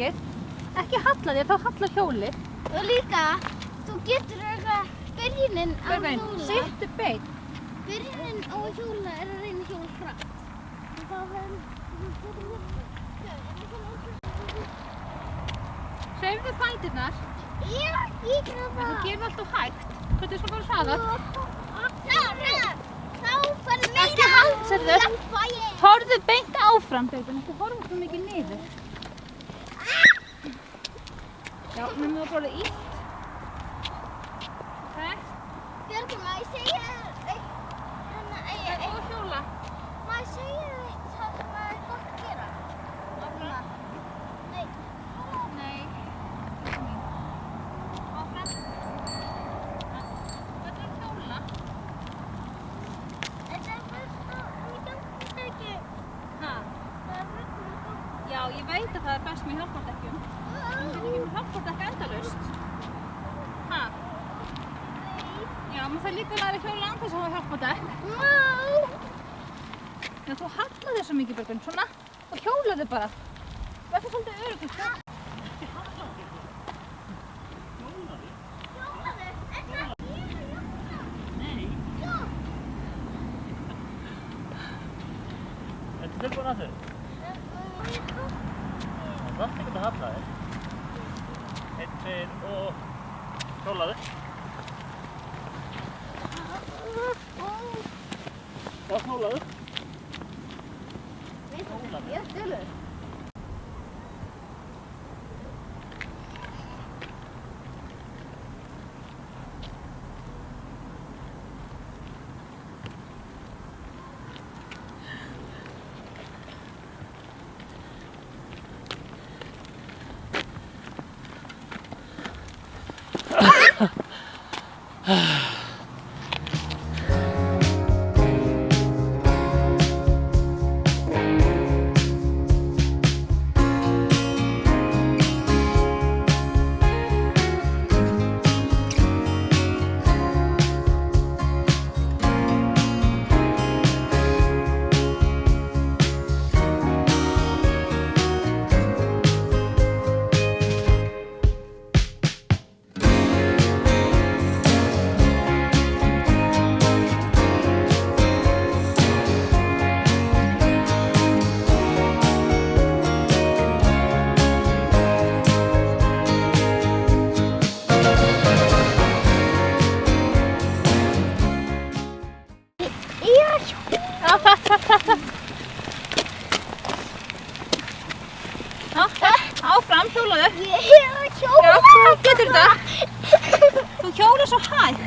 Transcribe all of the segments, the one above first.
mikið. Ekki halla þér, þá hallar hjólið. Og líka, þú getur byrjunin á hjóla. Sittu beint. Byrjunin á hjóla að reyna hjóla hratt. Og þá Hreyfðu fæturnar. Ég gera það. Þú gerir alltaf hægt. Hvernig skal fara hraðar? Þá fara meira. Ekki haldsirðu. Horfðu beint áfram, Björgun. Ekki horfa svo mikið niður. Já, nefnum þú bara ítt. Björgun, má ég segja eitt? Það er góð að hjóla. Má ég segja eitt sem er gott að gera? Nei. Nei. Áfram. Hvernig að hjóla? Þetta er best að við gangum ekki. Ha? Það er best að við gangum. Já, ég veit að það er best með hjálpardekkjum. Þú getur ekki með hjálpardekk endalaust. Ha? Já, maður þarf líka að læra að hjóla án þess að hafa hjálpardekk. Já, þú hallar þér svo mikið, Björgun, svona, og hjólaðu bara. Verður svolítið öruggur. Ertu tilbúin að þau? Það þarf ekkert að halla þér. 1, 2 og hjólaðu. Og hjólaðu. Ég er stulur. Áfram, hjólaðu. Ég er að hjóla. Já, þú getur þetta. Þú hjólar svo hægt.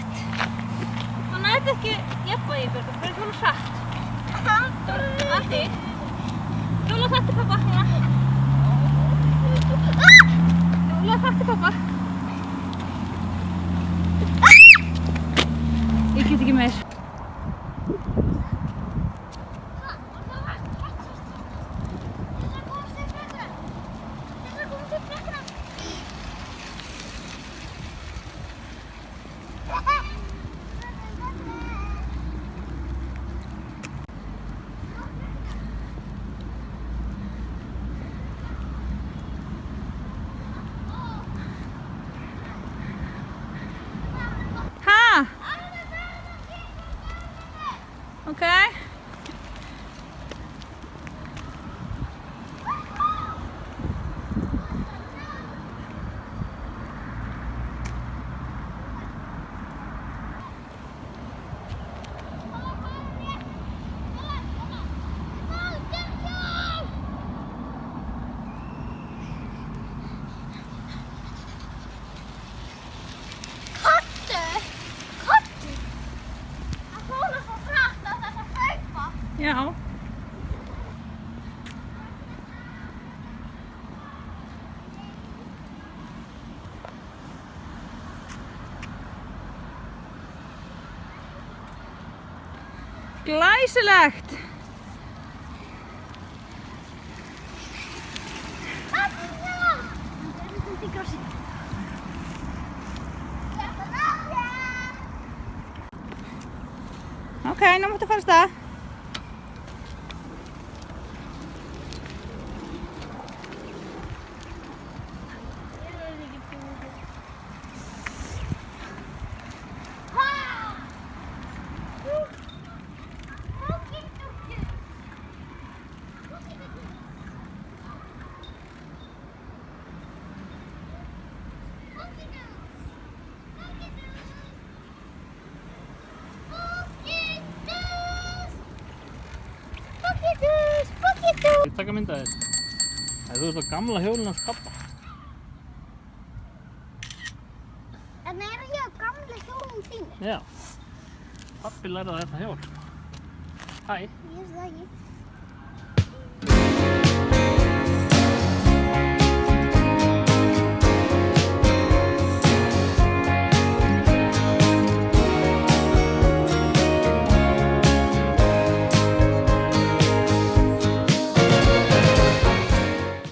Þú nærð ekki jafnvægi, Björgun. Þú verður hjóla hratt. Allt í. Hjóla hratt til pabba. Hjóla hratt til pabba. Ég get ekki meir. Okay. Já. Glæsilegt. Okay, nú máttu fara af stað. ég taka mynd af þér? Þú ert á gamla hjólinu hans pabba. En er ég á gamla hjólum þínu? Já. Pabbi lærði þetta hjól. Hæ. Ég veist það ekki.